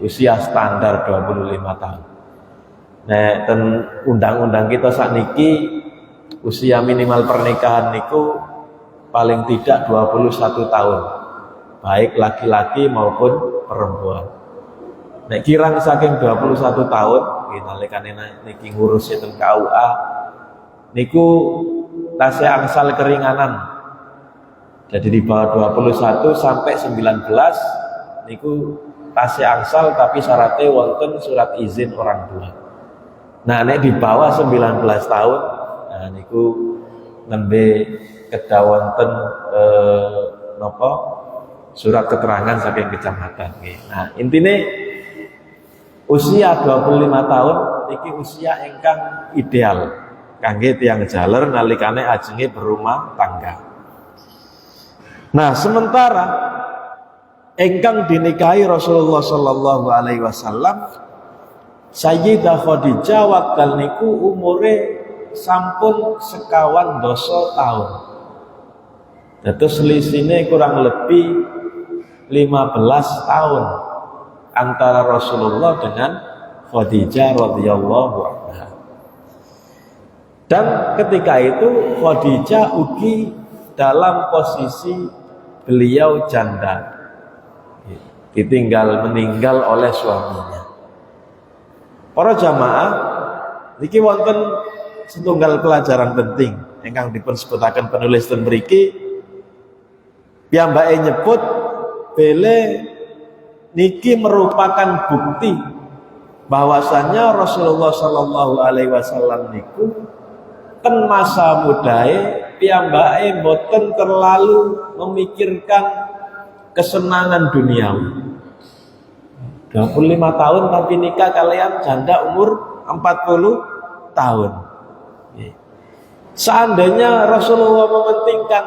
usia standar 25 tahun. Nah, ten undang-undang kita sakniki usia minimal pernikahan niku paling tidak 21 tahun, baik laki-laki maupun perempuan. Nek kirang saking 21 tahun, nalikane niki ngurus itu KUA niku tasih angsal keringanan. Jadi di bawah 21 sampai 19 niku tasih angsal, tapi syaratnya wonten surat izin orang tua. Nah, nek di bawah 19 tahun, nah niku nembe kedah wonten napa surat keterangan saking kecamatan. Nah, intine usia 25 tahun niki usia ingkang ideal kangge tiyang jaler nalikane ajenge berumah tangga. Nah, sementara ingkang dinikahi Rasulullah sallallahu alaihi wasallam Sayyidah Khadijah wakdal niku umure sampun 51 tahun. Dados selisihnya kurang lebih 15 tahun antara Rasulullah dengan Khadijah radhiyallahu anha. Dan ketika itu Khadijah ugi dalam posisi beliau janda, ditinggal meninggal oleh suaminya. Para jamaah, niki wonten setunggal pelajaran penting ingkang dipun sebutaken penulis ten mriki. Piyambake nyebut bele niki merupakan bukti bahwasannya Rasulullah sallallahu alaihi wasallam niku ten masa mudae piyambake mboten terlalu memikirkan kesenangan duniawi. 25 tahun tapi nikah kalian janda umur 40 tahun. Seandainya Rasulullah mementingkan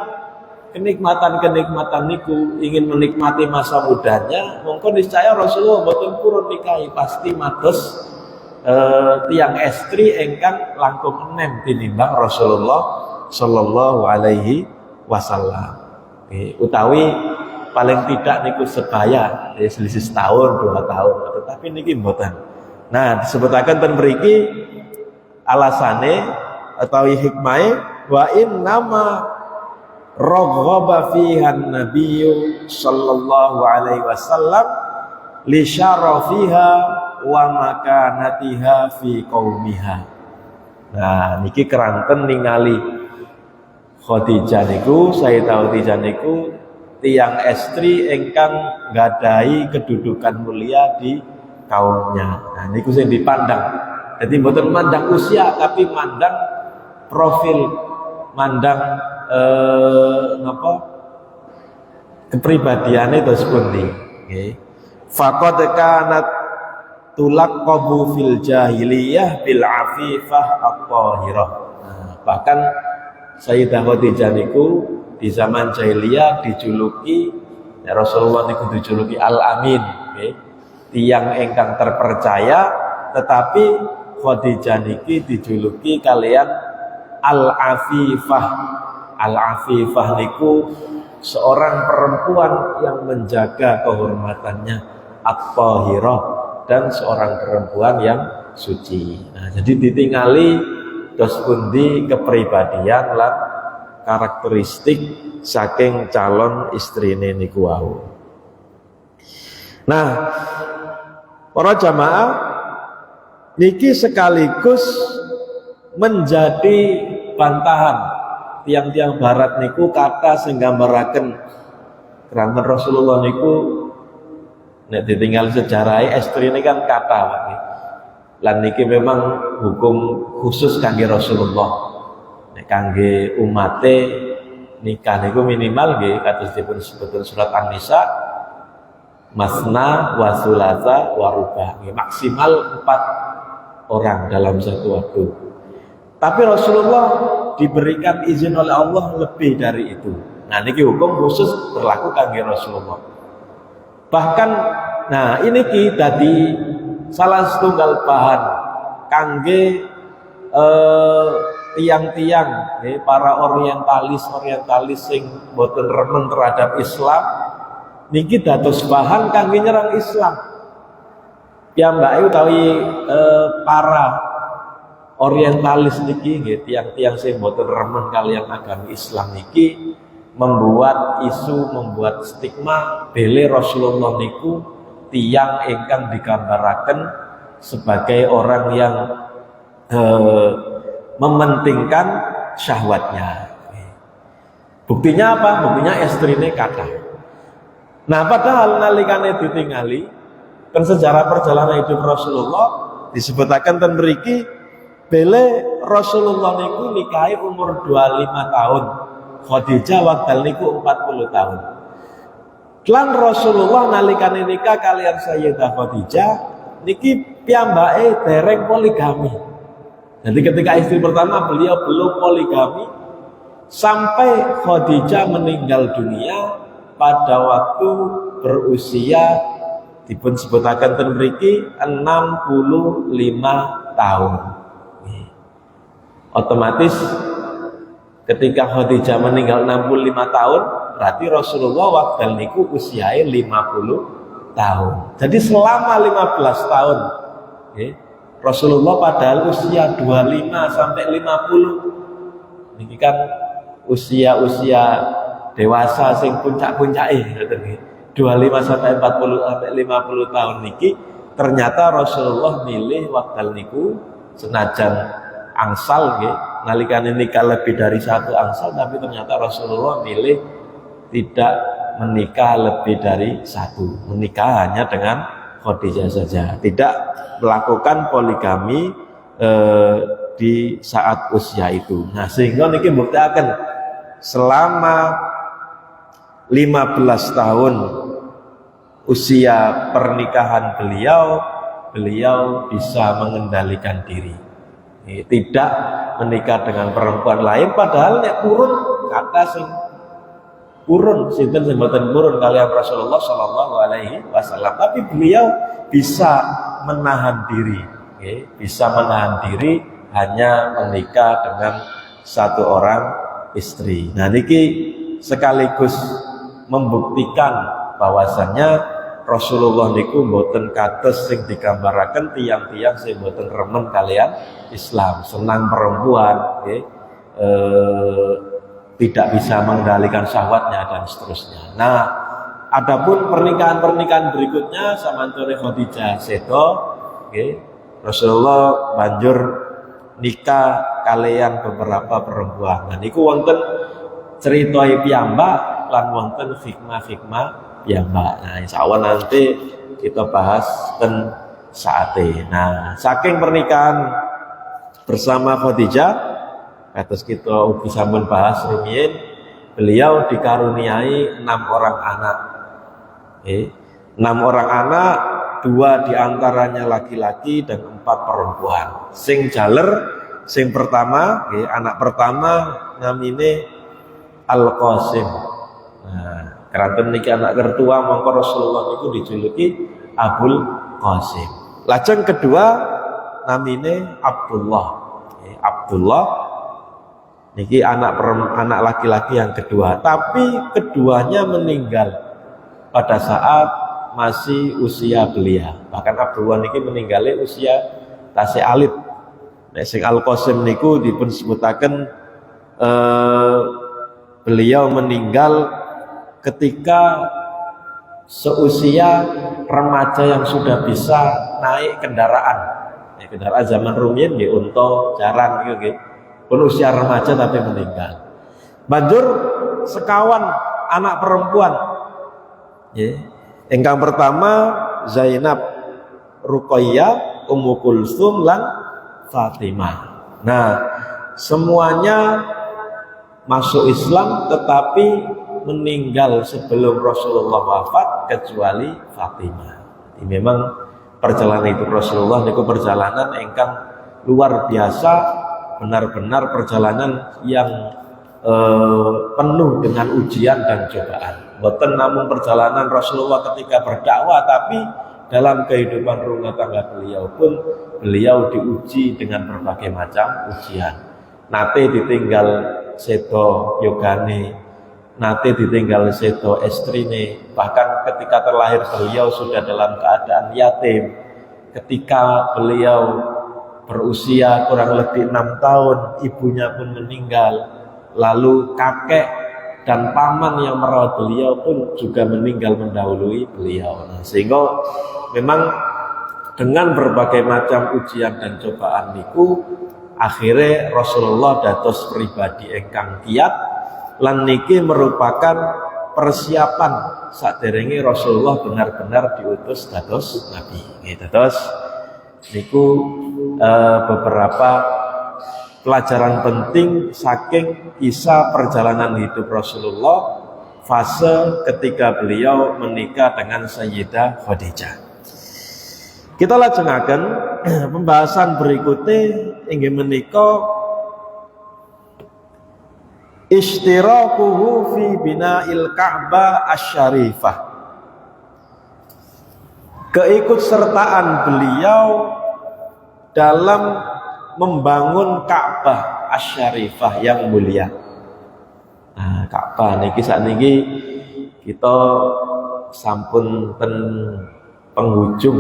kenikmatan-kenikmatan niku, ingin menikmati masa mudanya, mungkin niscaya Rasulullah mboten purun nikahi, pasti mados tiang estri ingkang langkung enem tinimbang Rasulullah sallallahu alaihi wasallam. Utawi paling tidak niku sebaya, selisih setahun 2 tahun, tetapi niki mboten. Nah, disebutaken ten mriki alasane utawi hikmahe wa innama raghaba fiha an-nabiyyu sallallahu alaihi wasallam li syarafiha wa makanatiha fi qaumiha. Nah, niki keranten ningali Khadijah niku, Sayyidah Khadijah niku tiang estri engkang nggadahi kedudukan mulia di kaumnya. Nah, niku sing dipandang. Jadi mboten mandang usia, tapi mandang profil, mandang kepribadiane terus pundi. Nggih. Faqad kanat tulaqqabu fil jahiliyah bil afifah at-tahirah. Nah, bahkan Sayyidah Khadijah niku di zaman jahiliyah dijuluki, ya Rasulullah niku dijuluki Al-Amin, okay? Tiang ingkang terpercaya, tetapi Khadijah niki dijuluki kalian Al-Afifah. Al-Afifah niku seorang perempuan yang menjaga kehormatannya, at-tahirah, dan seorang perempuan yang suci. Nah, jadi ditingali dos pundi kepribadian lan karakteristik saking calon istrine niku wau. Nah, para jamaah niki sekaligus menjadi bantahan tiang-tiang barat niku kata sing gambaraken keranten Rasulullah niku nek ditinggal sejarah istrine kan kata lan niki memang hukum khusus kangge Rasulullah. Nek kangge umate nikah niku minimal nggih kados dipun sebutken surat An-Nisa masna wa thulatsa wa ruba', maksimal 4 orang dalam satu waktu. Tapi Rasulullah diberikan izin oleh Allah lebih dari itu. Nah, niki hukum khusus berlaku kangge Rasulullah. Bahkan nah ini ki tadi salah setunggal bahan kangge tiang-tiang para orientalis sing boten remen terhadap Islam niki dados bahan kangge nyerang Islam. Piyambake utawi para orientalis niki nggih tiang-tiang sing boten remen kalian agama Islam niki membuat isu, membuat stigma bele Rasulullah niku tiang ingkang digambaraken sebagai orang yang mementingkan syahwatnya. Buktinya apa? Buktinya istrine kata. Nah, padahal nalikane ditingali kan sejarah perjalanan hidup Rasulullah disebutaken ten mriki bele Rasulullah niku nikahi umur 25 tahun. Khadijah wekdal niku 40 tahun. Lan Rasulullah nalikane nikah kalian Sayyidah Khadijah niki piyambake dereng poligami. Jadi ketika istri pertama beliau belum poligami sampai Khadijah meninggal dunia pada waktu berusia dipun sebutaken ten mriki 65 tahun. Otomatis ketika Khadijah meninggal 65 tahun, berarti Rasulullah waktu niku usianya 50 tahun. Jadi selama 15 tahun Rasulullah padahal usia 25 sampai 50. Ini kan usia-usia dewasa sing puncak-puncake ngoten nggih. 25 sampai 40 sampai 50 tahun niki ternyata Rasulullah milih wekdal niku senajan angsal nggih, nalikane nikah lebih dari satu angsal, tapi ternyata Rasulullah milih tidak menikah lebih dari satu, menikah hanya dengan Khadijah saja, tidak melakukan poligami di saat usia itu. Nah, sehingga niki buktiaken selama 15 tahun usia pernikahan beliau bisa mengendalikan diri, tidak menikah dengan perempuan lain, padahal nek purun kata sing purun sinten sing mboten purun kalian Rasulullah sallallahu alaihi wasallam, tapi beliau bisa menahan diri, bisa menahan diri hanya menikah dengan satu orang istri. Nah niki sekaligus membuktikan bahwasannya Rasulullah niku mboten kados sing digambaraken tiang-tiang sing mboten remen kalian Islam, senang perempuan, tidak bisa mengendalikan syahwatnya dan seterusnya. Nah, adapun pernikahan-pernikahan berikutnya samantune Khadijah sedo, Rasulullah banjur nikah kalian beberapa perempuan. Nah niku wonten ceritoi piyambak lan wonten hikmah-hikmah piyambak. Nah, insyaallah nanti kita bahas ten saate. Nah, saking pernikahan bersama Khadijah kados kita ugi sampun bahas rumiyin, beliau dikaruniai 6 orang anak. 6 orang anak, 2 diantaranya laki-laki dan 4 perempuan. Sing jaler, sing pertama, anak pertama namine Al-Qasim. Nah, keranten niki anak tertua mongko Rasulullah niku dijuluki Abul Qasim. Lajeng kedua namine Abdullah. Abdullah niki anak laki-laki yang kedua, tapi keduanya meninggal pada saat masih usia belia. Bahkan Abdullah niki meninggalnya usia tasih alit. Nek sing Al-Qasim niku dipun sebutaken beliau meninggal ketika seusia remaja yang sudah bisa naik kendaraan. Kendaraan zaman rumiyin nggih unta, jaran niku nggih. Pun usia remaja tapi meninggal. Banjur sekawan anak perempuan. Ingkang pertama Zainab, Ruqayyah, Ummu Kulsum lan Fatimah. Nah, semuanya masuk Islam tetapi meninggal sebelum Rasulullah wafat kecuali Fatimah. Ini memang perjalanan hidup Rasulullah niku perjalanan ingkang luar biasa, benar-benar perjalanan yang penuh dengan ujian dan cobaan. Bukan namun perjalanan Rasulullah ketika berdakwah, tapi dalam kehidupan rumah tangga beliau pun beliau diuji dengan berbagai macam ujian. Nate ditinggal sedo yogane nate ditinggal sedo istrine, bahkan ketika terlahir beliau sudah dalam keadaan yatim. Ketika beliau berusia kurang lebih 6 tahun, ibunya pun meninggal. Lalu kakek dan paman yang merawat beliau pun juga meninggal mendahului beliau. Nah, sehingga memang dengan berbagai macam ujian dan cobaan niku, akhirnya Rasulullah dados pribadi ingkang kiyat. Lan niki merupakan persiapan saderenge Rasulullah benar-benar diutus dados nabi. Dados niku beberapa pelajaran penting saking kisah perjalanan hidup Rasulullah fase ketika beliau menikah dengan Sayyidah Khadijah. Kita lajengaken pembahasan berikutnya inggih menika ishtirakuhu fi bina'il Ka'bah asy-Syarifah. Keikutsertaan beliau dalam membangun Ka'bah asy-Syarifah yang mulia. Nah, Ka'bah niki sakniki kita sampun ten penghujung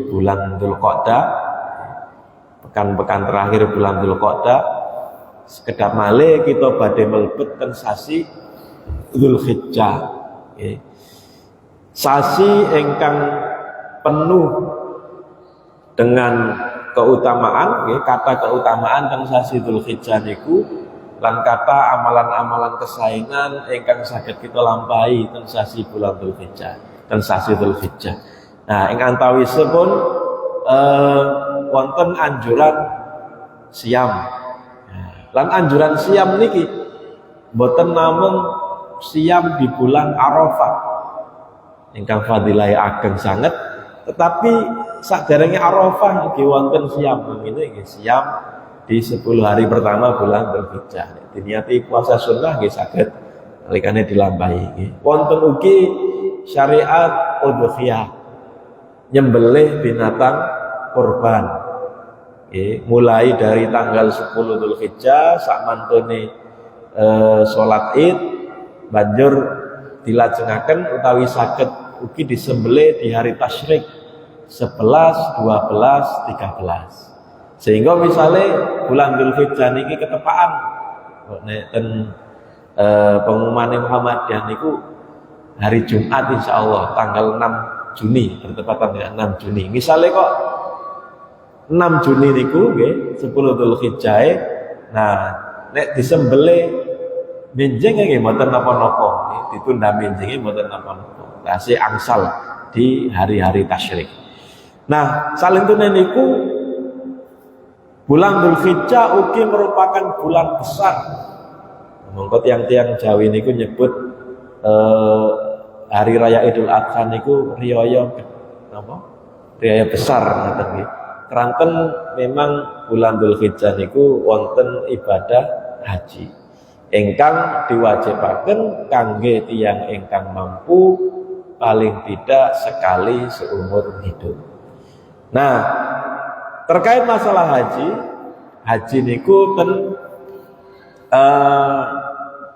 bulan Dzulqa'dah. Pekan-pekan terakhir bulan Dzulqa'dah. Sekedap malih kita badhe mlebet ten sasi Dzulhijjah. Sasi ingkang penuh dengan keutamaan, kata keutamaan teng sasi Dzulhijjah niku lan kata amalan-amalan kesaengan ingkang saged kita lampahi teng sasi bulan Dzulhijjah, teng sasi Dzulhijjah. Nah, ing antawisipun wonten anjuran siam. Lan anjuran siam niki boten namung siam di bulan Arafah ingkang fadilah ageng sanget, tetapi saderenge Arafah nggih wonten siam ngene nggih siam di 10 hari pertama bulan Dzulhijjah. Diniati puasa sunnah nggih saged nalikane dilampahi nggih. Wonten ugi syariat udhiyah nyembelih binatang kurban. Mulai dari tanggal 10 Dzulhijjah sak mantune salat Id banjur dilajengaken utawi saged ugi disembelih di hari tasyrik 11, 12, 13. Sehingga misalnya bulan Dzulhijjah niki ketepaan nek ten pengumuman Muhammadiyah niku hari Jumat insyaallah tanggal 6 Juni bertepatan dengan 6 Juni. Misalnya kok 6 Juni niku nggih 10 Dzulhijjah. Nah, nek disembelih benjing nggih mboten napa-napa, ditunda benjinge mboten napa-napa. Tasih angsal di hari-hari tasyrik. Nah, salintune niku bulan Dzulhijjah ugi merupakan bulan besar. Mongko tiang-tiang Jawi niku nyebut hari raya Idul Adha niku riyaya napa? Riyaya besar ngoten nggih. Keranten memang bulan Dzulhijjah niku wonten ibadah haji ingkang diwajibaken kangge tiyang ingkang mampu paling tidak sekali seumur hidup. Nah, terkait masalah haji niku ten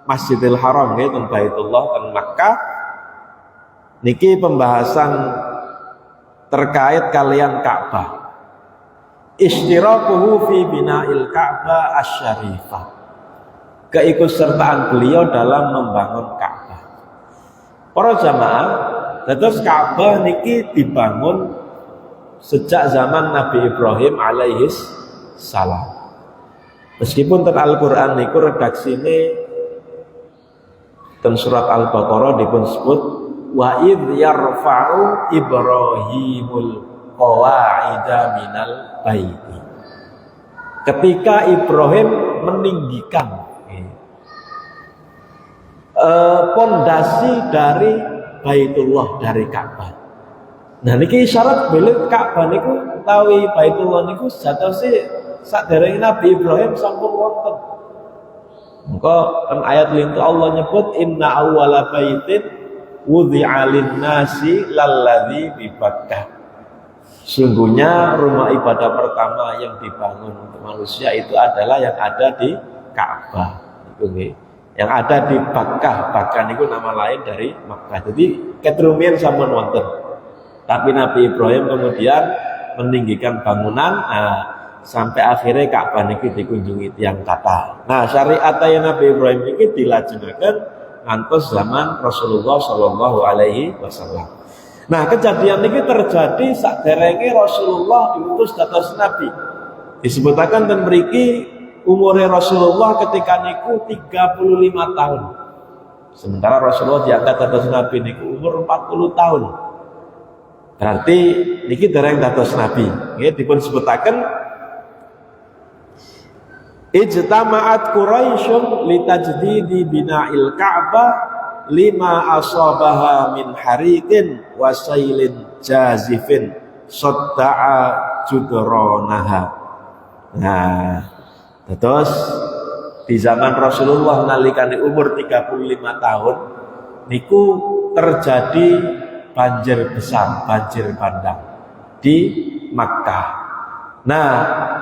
Masjidil Haram nggih ten Baitullah ten Makkah niki pembahasan terkait kalian Ka'bah. Ishtirakuhu fi bina'il Ka'bah asy-Syarifah. Keikutsertaan beliau dalam membangun Ka'bah. Para jamaah, dados Ka'bah niki dibangun sejak zaman Nabi Ibrahim alaihis salam. Meskipun ten Al-Qur'an niku redaksine ten surat Al-Baqarah dipun sebut wa idz yarfa'u Ibrahimul qawa'ida minal baiti. Ketika Ibrahim meninggikan pondasi dari Baitullah, dari Ka'bah. Nah niki syarat beli Ka'bah niku utawi Baitullah niku sejatose saderenge Nabi Ibrahim sampun wonten. Mengko kan ayat lintu Allah nyebut inna awwala baitin wudhi'a lin-nasi lalladzi bi Bakkah. Sungguhnya rumah ibadah pertama yang dibangun untuk manusia itu adalah yang ada di Ka'bah. Itu nggih. yang ada di Bakkah. Bakkah niku nama lain dari Makkah. Jadi ketrumian sampun wonten. Tapi Nabi Ibrahim kemudian meninggikan bangunan, sampai akhirnya Ka'bah niki dikunjungi tiyang kathah. Nah, syariat yang Nabi Ibrahim niki dilajengaken ngantos zaman Rasulullah Shallallahu Alaihi Wasallam. Nah, kejadian ini terjadi saderenge Rasulullah diutus dados Nabi. Disebutaken ten mriki umure Rasulullah ketika niku 35 tahun. Sementara Rasulullah diangkat dados Nabi niku umur 40 tahun. Berarti niki dereng dados Nabi. Nggih dipun sebutaken ijtama'at Quraisyun litajdidi bina'il Ka'bah lima asabaha min hariqin wasailin jazifin sadda'a judranaha. Nah, terus di zaman Rasulullah nalikane umur 35 tahun niku terjadi banjir besar, banjir bandang di Makkah. Nah,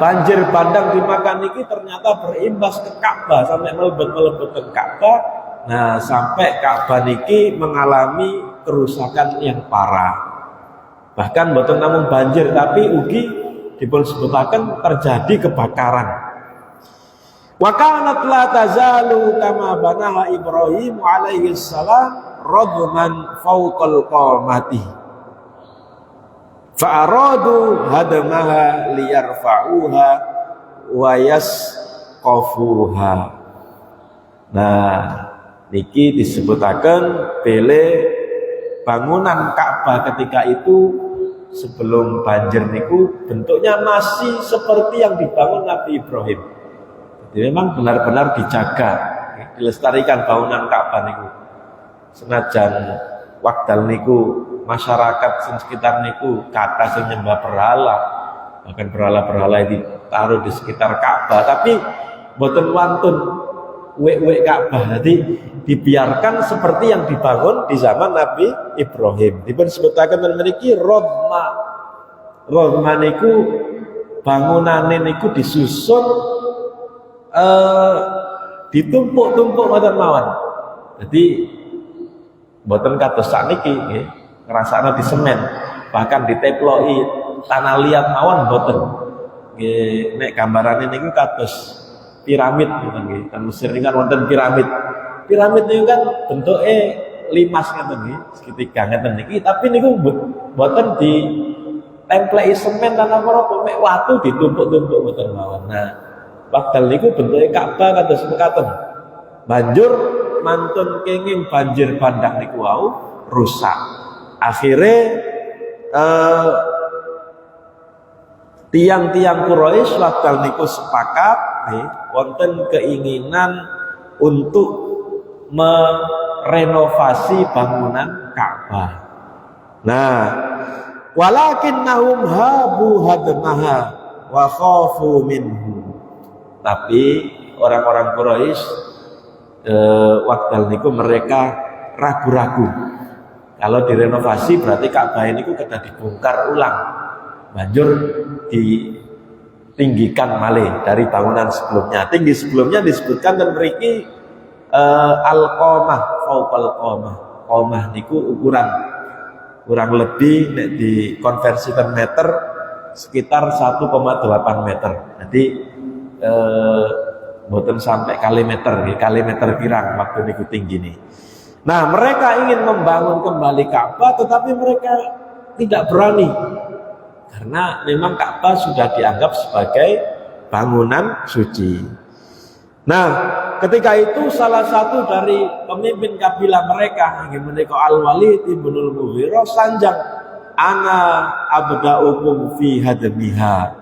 banjir bandang di Makkah niki ternyata berimbas ke Ka'bah sampai melebet-melebet ke Ka'bah. Nah, sampai Ka'bah niki mengalami kerusakan yang parah. Bahkan mboten namung banjir tapi ugi dipun sebutaken terjadi kebakaran. Wa kanat la tazalu kama banaha Ibrahim alaihi salam radman fawqal qamati. Fa'aradu hadamaha liyarfa'uha wa yasqafuha. Nah, niki disebutaken bele bangunan Ka'bah ketika itu sebelum banjir niku bentuknya masih seperti yang dibangun Nabi Ibrahim. Jadi memang benar-benar dijaga, dilestarikan bangunan Ka'bah niku. Senajan wekdal niku masyarakat sekitar niku kata sing nyembah berhala, bahkan berhala-berhala itu taruh di sekitar Ka'bah, tapi boten wantun wek Ka'bah. Jadi dibiarkan seperti yang dibangun di zaman Nabi Ibrahim. Dipun sebutaken memiliki rodma. Rodma niku bangunane niku disusun ditumpuk-tumpuk ngoten mawon. Jadi mboten kados sakniki nggih, ngrasakno di semen, bahkan diteploki tanah liat mawon mboten. Nggih, nek gambarane niku kados piramid ngoten nggih. Kan Mesir niku kan wonten piramid. Piramid niku kan bentuke limas ngoten nggih, segitiga ngoten niki, tapi niku mboten di templeki semen tanah apa mek watu ditumpuk-tumpuk ngoten mawon. Nah, padahal niku bentuke Ka'bah kados mekaten. Banjur mantun kenging banjir bandang niku wau rusak. Akhirnya tiang-tiang Quraisy waktu niku sepakat wonten keinginan untuk merenovasi bangunan Ka'bah. Nah, walakinnahum habu hadmaha wa khafu minhu. Tapi orang-orang Quraisy waktu niku mereka ragu-ragu. Kalau direnovasi berarti Ka'bah ini kena dibongkar ulang, banjur ditinggikan malih dari bangunan sebelumnya. Tinggi sebelumnya disebutkan dan mriki al-qamah, fauqal qamah. Qamah niku ukuran kurang lebih nek dikonversikan meter sekitar 1,8 meter. Jadi mboten sampai kali meter pirang waktu niku tinggi nih. Nah, mereka ingin membangun kembali Ka'bah, tetapi mereka tidak berani karena memang Ka'bah sudah dianggap sebagai bangunan suci. Nah, ketika itu salah satu dari pemimpin kabilah mereka yang menika Al-Walid ibnul Mughirah sanjang, ana abda'ukum fi hadmiha.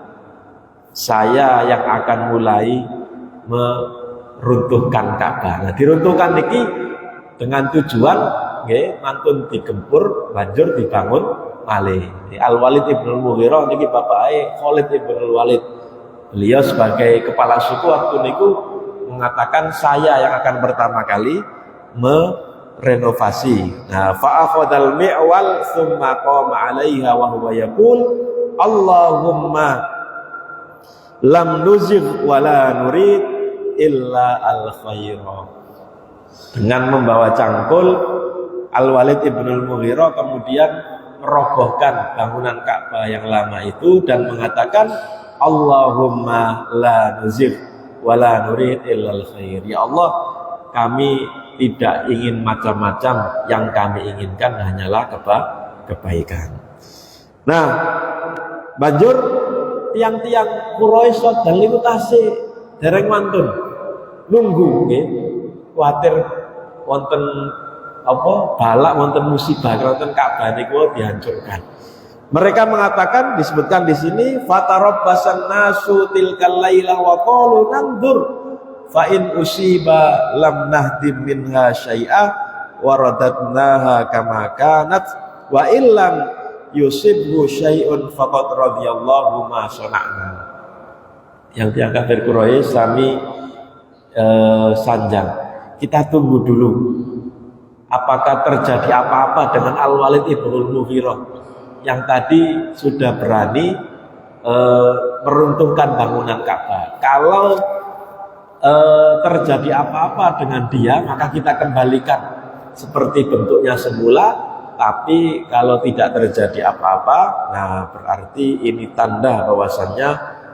Saya yang akan mulai meruntuhkan Ka'bah. Nah, diruntuhkan niki dengan tujuan nggih mantun digempur banjur dibangun malih. Al-Walid ibnul Mughirah niki bapake Khalid ibnul Walid. Beliau sebagai kepala suku waktu niku mengatakan saya yang akan pertama kali merenovasi. Nah, fa'akhadal mi'wal tsumma qama 'alaiha wa huwa yaqul Allahumma lam nuzigh wa la nurid illa al khaira. Dengan membawa cangkul, Al-Walid ibnul Mughirah kemudian merobohkan bangunan Ka'bah yang lama itu dan mengatakan, Allahumma la nuzigh wa la nurid illal khair. Ya Allah, kami tidak ingin macam-macam, yang kami inginkan hanyalah kebaikan. Nah, banjur tiang-tiang Quraisy dan niku tasih dereng mantun nunggu nggih, kuwatir wonten apa balak wonten musibah wonten Ka'bah niku dihancurkan. Mereka mengatakan, disebutkan di sini, fatarabbasan nasu tilkal laila wa qalu nandur fa in usiba lam nahdim minha syai'ah wa radadnaha kama kanat wa illam yusibhu syai'un faqad radhiyallahu ma sana'na. Yang tiang kafir Quraisy sami sanjang. Kita tunggu dulu apakah terjadi apa-apa dengan Al-Walid ibnul Mughirah yang tadi sudah berani meruntuhkan bangunan Ka'bah. Kalau terjadi apa-apa dengan dia, maka kita kembalikan seperti bentuknya semula. Tapi kalau tidak terjadi apa-apa, nah berarti ini tanda bahwasannya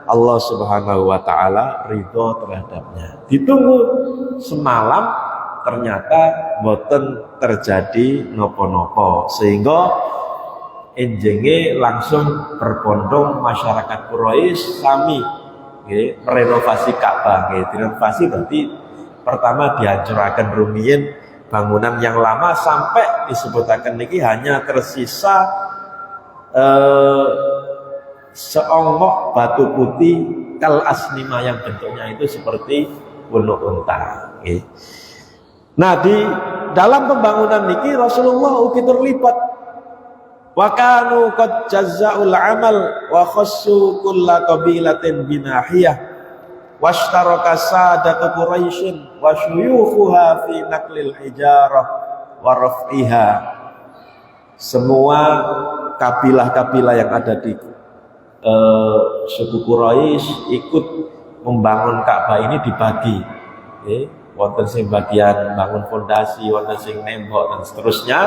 Allah Subhanahu wa Ta'ala ridho terhadapnya. Ditunggu semalam, ternyata boten terjadi nopo-nopo, sehingga enjenge langsung berbondong masyarakat Quraisy sami merenovasi Ka'bah. Direnovasi berarti pertama dihancurkan rumiyin bangunan yang lama sampai disebutkan niki hanya tersisa seonggok batu putih kal asnima yang bentuknya itu seperti punuk unta. Nah, di dalam pembangunan niki Rasulullah ugi terlibat. Wa kanu qad jazza'ul amal wa khassu kulla qabilatin binahiyah washtaraka sadatu Quraisyin wa syuyukhuha fi naqlil hijarah wa raf'iha. Semua kabilah-kabilah yang ada di suku Quraisy ikut membangun Ka'bah ini dibagi. Wonten sing bagian bangun fondasi, wonten sing nembok dan seterusnya.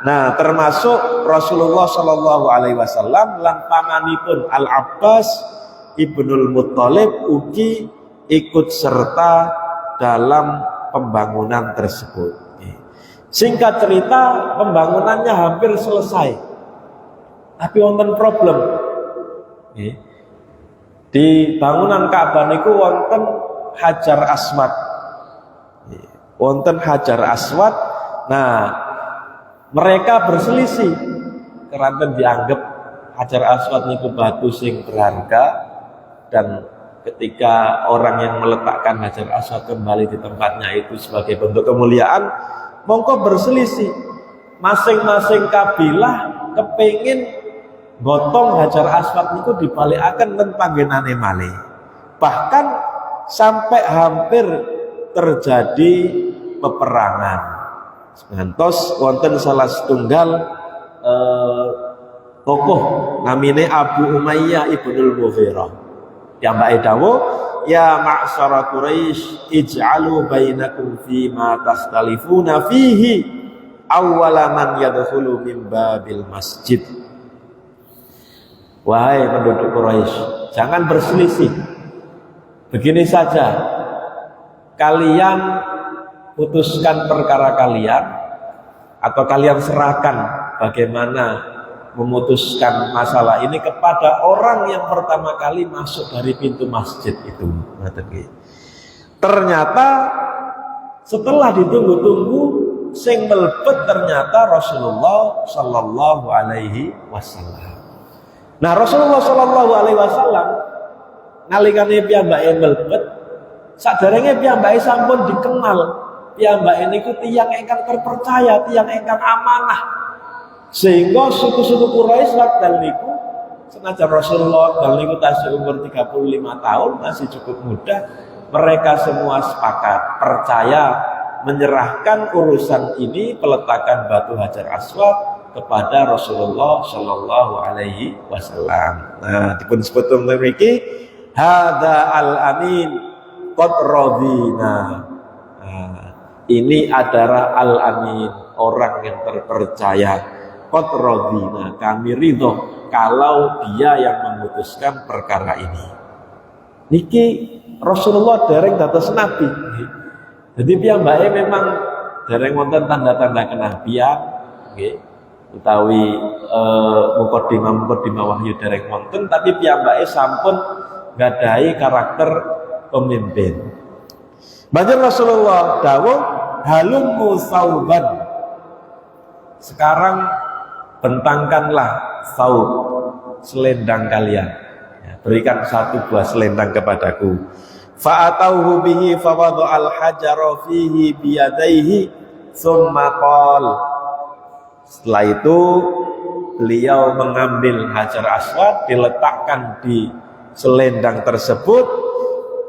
Nah, termasuk Rasulullah Shallallahu Alaihi Wasallam lan pamanipun Al Abbas Ibnul Muttalib ugi ikut serta dalam pembangunan tersebut. Singkat cerita, pembangunannya hampir selesai, tapi wonten problem. Di bangunan Ka'bah niku wonten Hajar Aswad. Wonten Hajar Aswad. Nah, mereka berselisih karena dianggap Hajar Aswad niku batu sing berharga, dan ketika orang yang meletakkan Hajar Aswad kembali di tempatnya itu sebagai bentuk kemuliaan, mongko berselisih. Masing-masing kabilah kepengin gotong Hajar Aswad niku dibalikaken ten panggenane malih. Bahkan sampai hampir terjadi peperangan. Ngantos wonten salah setunggal tokoh namine Abu Umayyah ibnul Mughirah yang mbak dawuh, ya ma'syara Quraisy ij'alu bainakum fi ma tastalifuna fihi awwala man yadkhulu min babil masjid. Wahai penduduk Quraisy, jangan berselisih. Begini saja, kalian putuskan perkara kalian, atau kalian serahkan bagaimana memutuskan masalah ini kepada orang yang pertama kali masuk dari pintu masjid itu. Ternyata setelah ditunggu-tunggu, sing melebet ternyata Rasulullah Sallallahu Alaihi Wasallam. Nah, Rasulullah Sallallahu Alaihi Wasallam nalikane piyambake melebet, saderenge piyambake sampun dikenal. Piyambake niku tiyang ingkang terpercaya, tiyang ingkang amanah. Sehingga suku-suku Quraisy waktu niku senajan Rasulullah dal niku tasih umur 35 tahun, masih cukup muda, mereka semua sepakat percaya menyerahkan urusan ini peletakan batu Hajar Aswad kepada Rasulullah Shallallahu Alaihi Wasallam. Nah, dipun sebut mriki hadza al-amin qad radina. ini adalah al-amin, orang yang terpercaya. Qad radina, kami ridho kalau dia yang memutuskan perkara ini. Niki Rasulullah dereng dados nabi. Jadi piyambake memang dereng wonten tanda-tanda kenabian, nggih. Utawi mukadimah wahyu dereng wonten, tapi piyambake sampun nggadahi karakter pemimpin. Banjur Rasulullah dawuh, halummu sauban. Sekarang bentangkanlah saub, selendang kalian. Ya, berikan satu buah selendang kepadaku. Fa'atauhu bihi fawadha'al hajara fihi biyadaihi tsumma qala. Setelah itu beliau mengambil hajar aswad, diletakkan di selendang tersebut.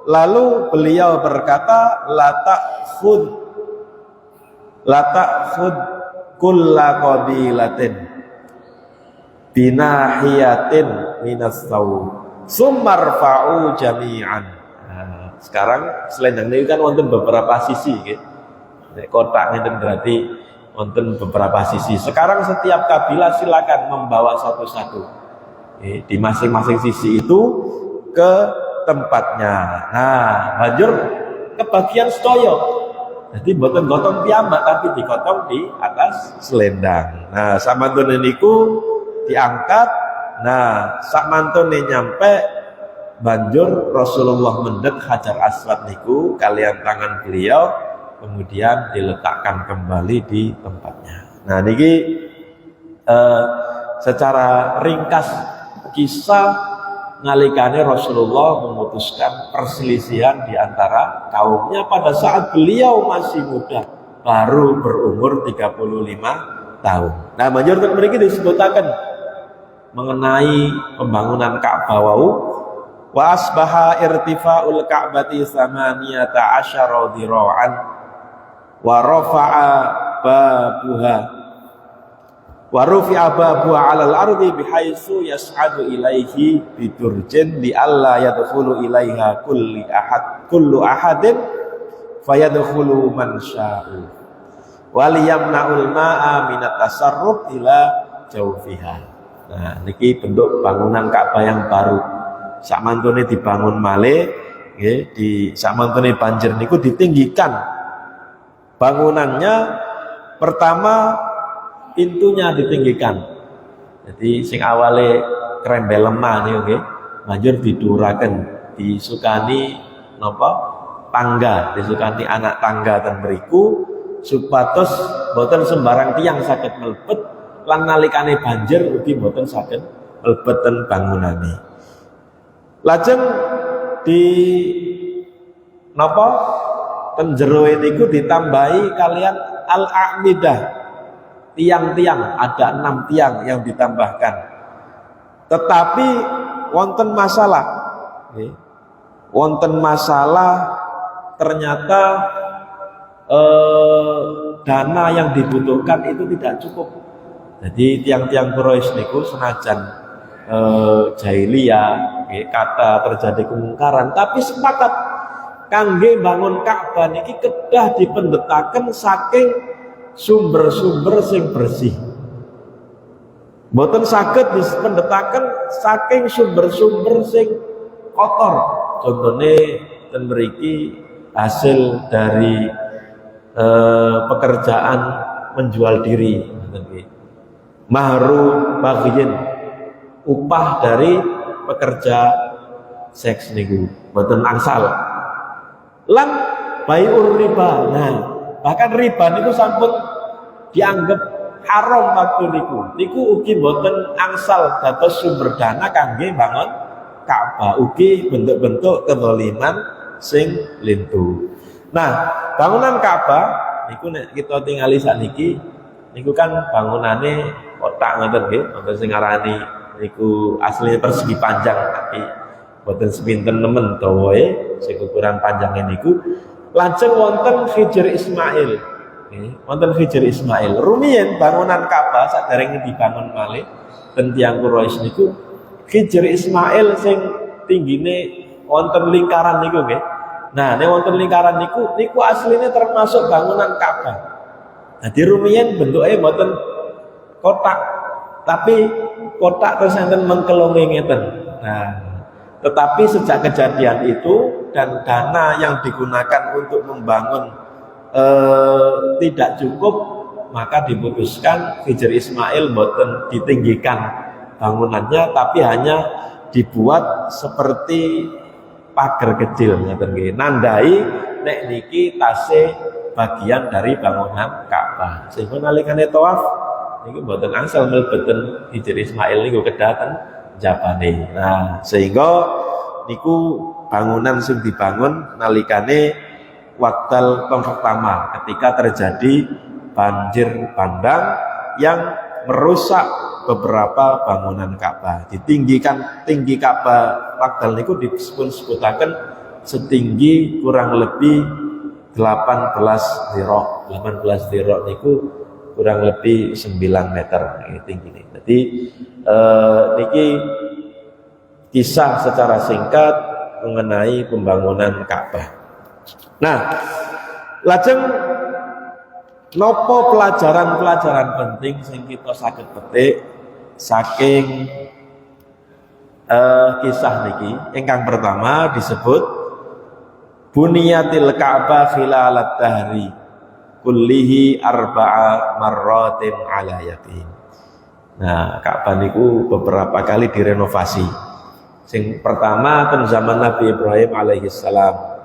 Lalu beliau berkata, la ta'khud kulla qabilatin binahiyatin minas sawu summarfa'u jami'an. Nah, sekarang selendang ini kan wonten beberapa sisi, gitu. Kotak ini berarti wonten beberapa sisi. Sekarang setiap kabilah silakan membawa satu-satu di masing-masing sisi itu ke tempatnya. Nah, banjur kebagian sedaya. Jadi boten gotong piyambak tapi digotong di atas selendang. Nah, samantune niku diangkat. Nah, samantune nyampe banjur Rasulullah mendek hajar aswad niku kalian tangan beliau, kemudian diletakkan kembali di tempatnya. Nah, niki secara ringkas kisah nalikane Rasulullah memutuskan perselisihan di antara kaumnya pada saat beliau masih muda, baru berumur 35 tahun. Nah, banjur mriki disebutaken mengenai pembangunan Ka'bah wau, wa asbaha irtifa'ul Ka'bati 18 dhira'an wa rafa'a babuha wa rufi'a babuha 'alal ardi bihaitsu yas'adu ilaihi bidurjin li alla yadkhulu ilaiha kullu ahadin fayadkhulu man sya'u wa liyamna'ul ma'a minat tasarruf ila jawfiha. Nah, niki bentuk bangunan Ka'bah yang baru. Sakmantune dibangun malih, nggih, di sakmantune banjir niku ditinggikan. Bangunannya pertama pintunya ditinggikan. Jadi sing awale krembel lemah niku nggih, banjur diduraken, disukani napa? Tangga, disukani anak tangga ten mriku supados boten sembarang tiyang saged mlebet lan nalikane banjir ugi boten saged mlebet ten bangunane. Lajeng di napa? Ten jero niku ditambahi kalian al-a'midah. Tiang-tiang, ada 6 tiang yang ditambahkan. Tetapi wonten masalah. Wonten masalah ternyata dana yang dibutuhkan itu tidak cukup. Jadi tiang-tiang Quraisy niku senajan jahiliyah, kata terjadi kemungkaran, tapi sepakat kangge bangun Ka'bah niki kedah dipendhetaken saking sumber-sumber sing bersih. Mboten saged dipendhetaken saking sumber-sumber sing kotor. Contohnya ten mriki hasil dari pekerjaan menjual diri, mahru baghyin, upah dari pekerja seks niku mboten angsal. Lan bai'ur riba. Nah, bahkan riba niku sampun dianggap haram waktu niku. Niku ugi mboten angsal dados sumber dana kangge bangun Ka'bah, ugi bentuk-bentuk kezaliman sing lintu. Nah, bangunan Ka'bah niku nek kita tingali sakniki niku kan bangunane kotak ngoten nggih, wonten sing ngarani niku aslinya persegi panjang tapi boten sepinten nemen dawae sing ukuran panjangnya niku. Lajeng wonten Hijr Ismail. Wonten Hijr Ismail. Rumiyin bangunan Ka'bah saderenge dibangun malih ten tiyang Quraisy niku Hijr Ismail sing tinggine wonten lingkaran niku nggih. Nah, nek wonten lingkaran niku aslinya termasuk bangunan Ka'bah. Jadi rumiyin bentuknya mboten kotak, tapi kotak terus enten mengkelongi ngeten. Nah, tetapi sejak kejadian itu dan dana yang digunakan untuk membangun tidak cukup, maka diputuskan Hijr Ismail mboten ditinggikan bangunannya, tapi hanya dibuat seperti pagar kecil ngeten nggih. Nandai nek niki tasih bagian dari bangunan Ka'bah. Sehingga nalikane tawaf niki mboten angsal mlebeten Hijr Ismail niku kedaten jabane. Nah, sehingga niku bangunan sing dibangun nalikane waktal pertama ketika terjadi banjir bandang yang merusak beberapa bangunan Ka'bah. Tinggi Ka'bah waktal niku disebut-sebutaken setinggi kurang lebih 18 dhira'. 18 dhira' niku kurang lebih 9 meter tinggi ini. Jadi niki kisah secara singkat mengenai pembangunan Ka'bah. Nah, lajeng nopo pelajaran-pelajaran penting sing kita saged petik saking kisah niki. Ingkang pertama disebut buniyatil Ka'bah khilalat dahri kullihi arba'a marratin ala yakin. Nah, Ka'bah niku beberapa kali direnovasi. Sing pertama ten zaman Nabi Ibrahim alaihi salam.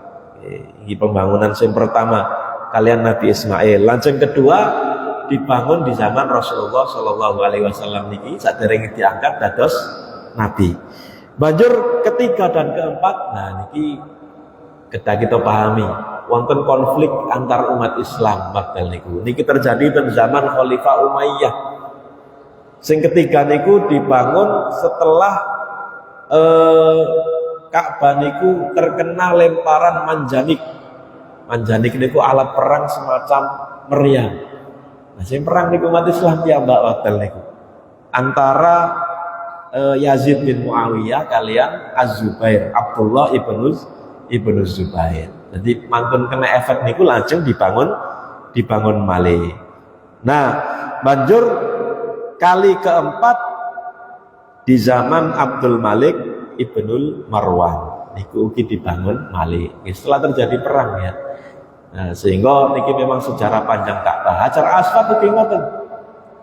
Ini pembangunan sing pertama kalian Nabi Ismail. Lanceng kedua dibangun di zaman Rasulullah Shallallahu Alaihi Wasallam niki saderenge diangkat dados Nabi. Banjur ketiga dan keempat, nah niki kita pahami wonten konflik antar umat Islam waktu niku. Niki terjadi pada zaman Khalifah Umayyah. Sing ketiga niku dibangun setelah Ka'bah niku terkena lemparan manjanik. Manjanik niku alat perang semacam meriam. Nah, sing perang niku umat Islam piyambak waktu niku. Antara Yazid bin Muawiyah kalian Az-Zubair, Abdullah ibnu Zubair. Jadi mangkon kena efek niku langsung dibangun malih. Nah, banjur kali keempat di zaman Abdul Malik Ibnul Marwan niku ugi dibangun malih. Setelah terjadi perang ya. Nah, sehingga niki memang sejarah panjang Ka'bah. Hajar Aswad ugi ngoten.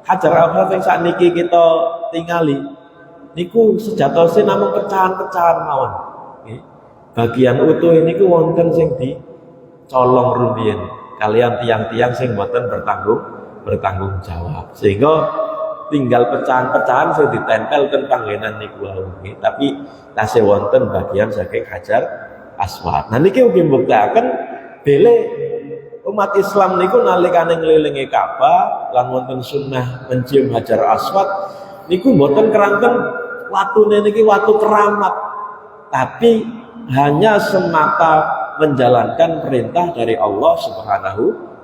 Hajar Aswad sing sakniki kita tingali niku sejatosé namung pecahan-pecahan mawon. Nggih. Bagian utuh niku wonten sing dicolong rumiyin kalian tiang-tiang sing boten bertanggung jawab. Sehingga tinggal pecahan-pecahan sing ditempel ten panggenan niku wau. Tapi tasih wonten bagian saking Hajar Aswad. Nah niki ugi mbuktiaken bele umat Islam niku nalikane ngelilingi Ka'bah lan wonten sunnah mencium Hajar Aswad niku mboten keranten watune niki watu keramat, tapi hanya semata menjalankan perintah dari Allah Subhanahu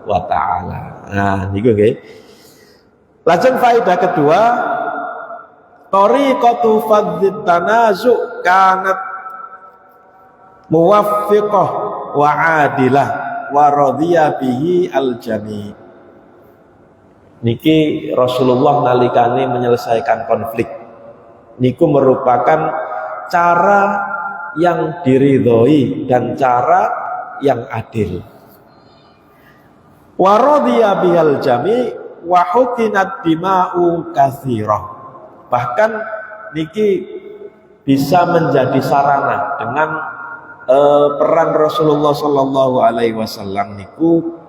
wa taala. Nah niku nggih. Lajeng faedah kedua, tariqatu fadzit tanazu kanat muwaffiqah wa adilah wa radhiya bihi al-jami'. Niki Rasulullah nalikane menyelesaikan konflik niku merupakan cara yang diridhoi dan cara yang adil. Wa radhiya bihal jami' wa hukinat dima'u katsirah. Bahkan niki bisa menjadi sarana dengan peran Rasulullah Sallallahu Alaihi Wasallam niku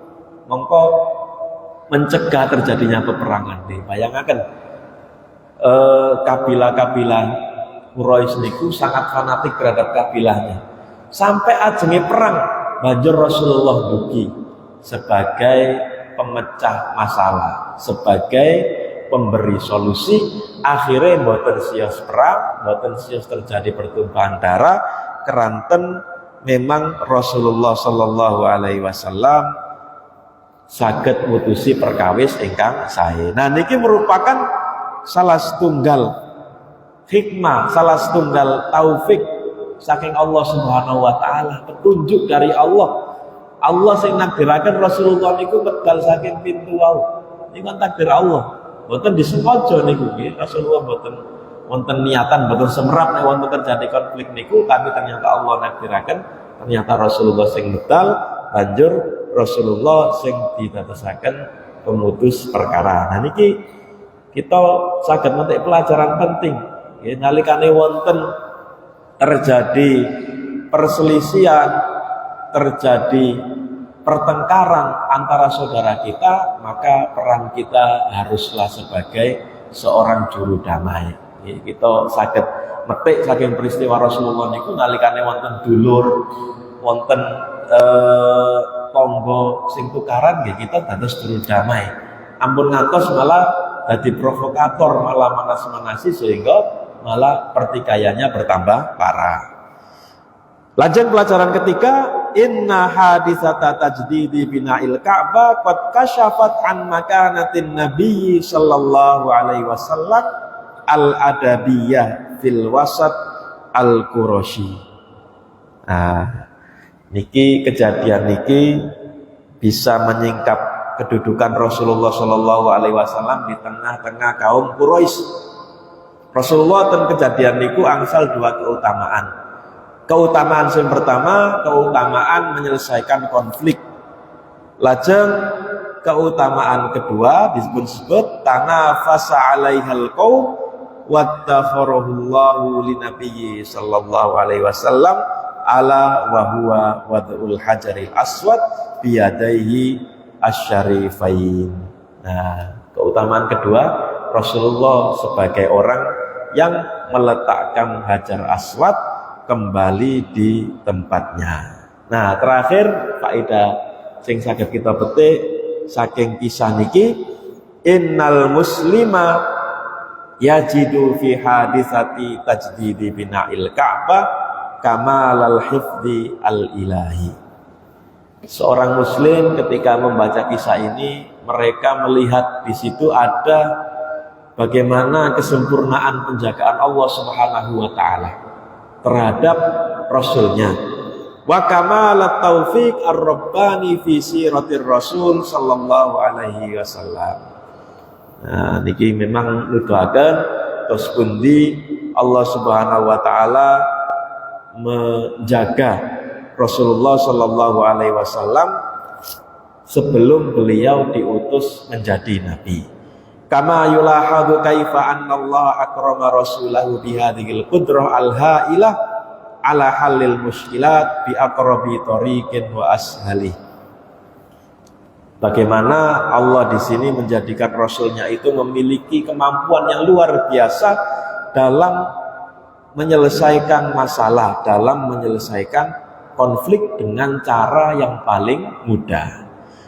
mongko mencegah terjadinya peperangan. Bayangkan kabilah-kabilah Quraisy niku sangat fanatik terhadap kabilahnya. Sampai ajenge perang banjur Rasulullah dugi sebagai pemecah masalah, sebagai pemberi solusi. Akhirnya mboten sios perang, mboten sios terjadi pertumpahan darah, keranten memang Rasulullah Sallallahu Alaihi Wasallam saged mutusi perkawis ingkang sae. Nah niki merupakan salah setunggal hikmah, salah setunggal taufik saking Allah Subhanahu wa taala, petunjuk dari Allah. Allah sing nakdiraken Rasulullah niku medal saking pintu wau. Niku kan takdir Allah. Mboten disengaja niku nggih. Rasulullah mboten wonten niatan, mboten semerap nek wonten terjadi konflik niku, tapi ternyata Allah nakdiraken, ternyata Rasulullah sing medal, banjur Rasulullah sing ditetesaken pemutus perkara. Nah niki kita saged metik pelajaran penting. Nggih, nalikane wonten terjadi perselisihan, terjadi pertengkaran antara saudara kita, maka peran kita haruslah sebagai seorang juru damai. Kita saged metik saking peristiwa Rasulullah niku nalikane wonten dulur, wonten tangga sing tukaran nggih, kita dados juru damai. Ampun ngantos malah dadi provokator, malah manas-manasi sehingga malah pertikaiannya bertambah parah. Lanjut pelajaran ketiga, inna hadisata tajdidi bina'il Ka'bah qad kasyafat an makanatin Nabi sallallahu alaihi wasallam al-adabiyah fil wasat al-Qurashi. Nah, niki kejadian niki bisa menyingkap kedudukan Rasulullah sallallahu alaihi wasallam di tengah-tengah kaum Quraisy. Rasulullah dan kejadian niku angsal dua keutamaan. Keutamaan yang pertama, keutamaan menyelesaikan konflik. Lajeng keutamaan kedua disebut tanafasa alaihal qaum wattakharahu linabiyyi sallallahu alaihi wasallam ala wa huwa wad'ul hajaril aswad biyadaihi asyarifain. Nah, keutamaan kedua, Rasulullah sebagai orang yang meletakkan hajar aswad kembali di tempatnya. Nah, terakhir faedah sing saged kita petik saking kisah niki, innal muslima yajidu fi hadisati tajdidi bina'il Ka'bah kamalal hifdzi al-ilahi. Seorang muslim ketika membaca kisah ini, mereka melihat di situ ada bagaimana kesempurnaan penjagaan Allah Subhanahu wa taala terhadap Rasulnya, wa kamalat taufiq ar-rabbani fi siratir Rasul sallallahu alaihi wasallam. Nah, niki memang nuduhaken tos pundi Allah Subhanahu wa taala menjaga Rasulullah sallallahu alaihi wasallam sebelum beliau diutus menjadi nabi. Kama yulahadu kaifa anna Allah akrama rasulahu bihadhil qudrah al-hailah ala halil muskilat bi aqrabi tariqin wa ashali. Bagaimana Allah di sini menjadikan Rasulnya itu memiliki kemampuan yang luar biasa dalam menyelesaikan masalah, dalam menyelesaikan konflik dengan cara yang paling mudah.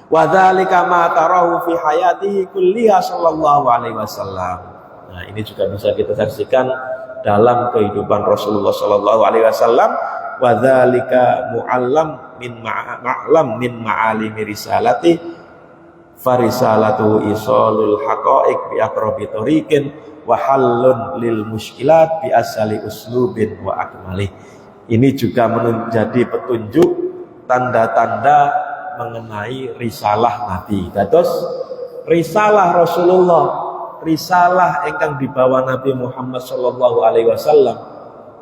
Wa dzalika ma tarahu fi hayatihi kulliha sallallahu alaihi wasallam. Nah, ini juga bisa kita saksikan dalam kehidupan Rasulullah sallallahu alaihi wasallam. Wa dzalika muallam min ma'lam min ma'alimi risalati farisalatu isalul haqa'iq bi aqrabi tariqin wa hallun lil muskilat bi asali uslubin wa akmali. Ini juga menjadi petunjuk tanda-tanda mengenai risalah Nabi. Dados risalah Rasulullah, risalah ingkang dibawa Nabi Muhammad sallallahu alaihi wasallam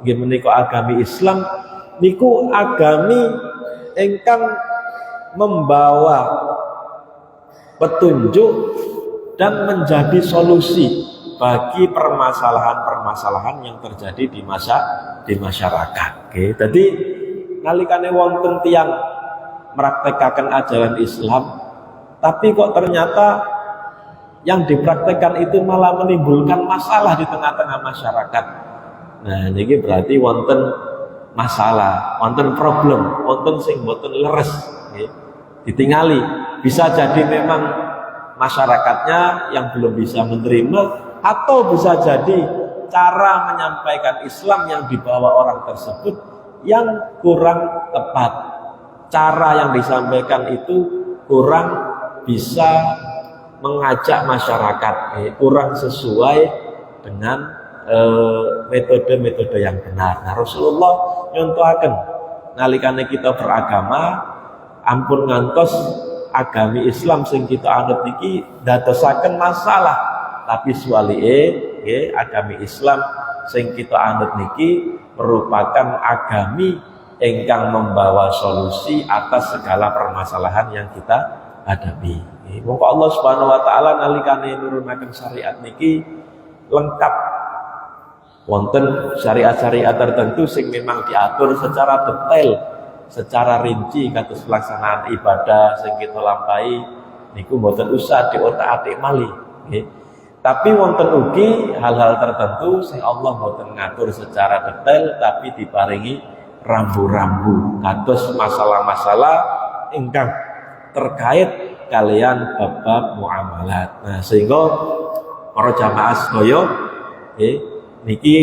nggih menika agami Islam niku agami ingkang membawa petunjuk dan menjadi solusi bagi permasalahan-permasalahan yang terjadi di masyarakat. Oke, jadi nalikane wonten tiyang meraktekaken ajaran Islam, tapi kok ternyata yang dipraktekkan itu malah menimbulkan masalah di tengah-tengah masyarakat. Nah, ini berarti wonten masalah, wonten problem, wonten sing boten leres, ditingali. Bisa jadi memang masyarakatnya yang belum bisa menerima, atau bisa jadi cara menyampaikan Islam yang dibawa orang tersebut yang kurang tepat. Cara yang disampaikan itu kurang bisa mengajak masyarakat, kurang sesuai dengan metode-metode yang benar. Nah, Rasulullah nyontohaken nalikane kita beragama ampun ngantos agami Islam sing kita anut niki dadosaken masalah, tapi suwalike nggih agami Islam sing kita anut niki merupakan agami ingkang membawa solusi atas segala permasalahan yang kita hadapi. Monggo Allah Subhanahu wa taala nalikane nurunaken syariat niki lengkap. Wonten syariat-syariat tertentu sing memang diatur secara detail, secara rinci kados pelaksanaan ibadah sing kita lampahi niku mboten usah diotak-atik malih nggih. Tapi wonten ugi hal-hal tertentu sing Allah mboten ngatur secara detail tapi diparingi rambu-rambu kados masalah-masalah ingkang terkait kalian bab-bab muamalat. Nah, sehingga para jamaah sedaya niki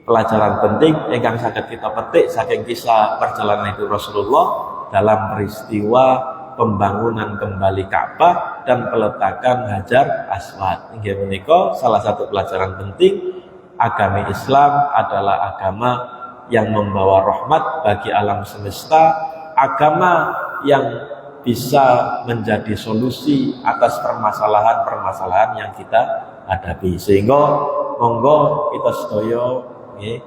pelajaran penting ingkang saged kita petik saking kisah perjalanan itu Rasulullah dalam peristiwa pembangunan kembali Ka'bah dan peletakan Hajar Aswad. Inggih menika salah satu pelajaran penting, agama Islam adalah agama yang membawa rahmat bagi alam semesta, agama yang bisa menjadi solusi atas permasalahan-permasalahan yang kita hadapi. Sehingga monggo kita sedaya nggih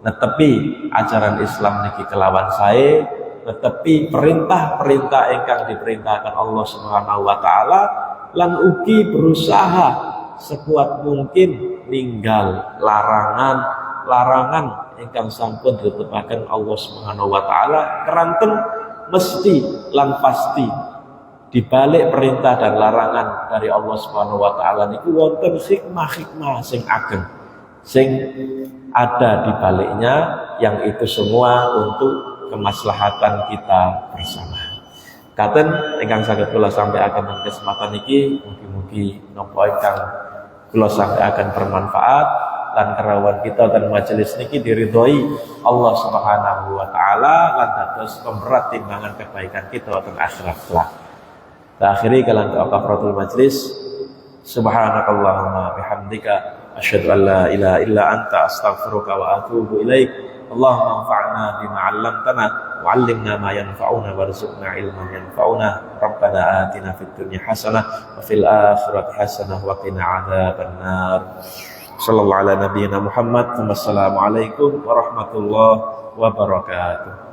netepi ajaran Islam niki kelawan sae, netepi perintah-perintah ingkang diperintahkan Allah Subhanahu wa taala lan ugi berusaha sekuat mungkin ninggal larangan ingkang sampun ditepaken Allah Subhanahu wa taala keranten mesti lan pasti di balik perintah dan larangan dari Allah Subhanahu wa taala niku wonten hikmah-hikmah sing ageng sing ada di baliknya, yang itu semua untuk kemaslahatan kita bersama. Katen ingkang saged kula sampaikan ing kesempatan iki mugi-mugi napa ingkang kula sampaikan bermanfaat lan kerawan kita dan majelis niki diridhoi Allah Subhanahu wa taala lan dados pemberat timbangan kebaikan kita wonten akhirat kelak. Akhiri kalan kafaratul majlis. Subhanakallahumma bihamdika asyhadu an la ilaha illa anta astaghfiruka wa atubu ilaik. Allahumma anfa'na bima 'allamtana wa 'allimna ma yanfa'una warzuqna ilman yanfa'una. Rabbana atina fid dunya hasanah wa fil akhirati hasanah wa qina 'adzabannar. Sallallahu ala nabiyyina Muhammad. Wassalamu alaikum warahmatullahi wabarakatuh.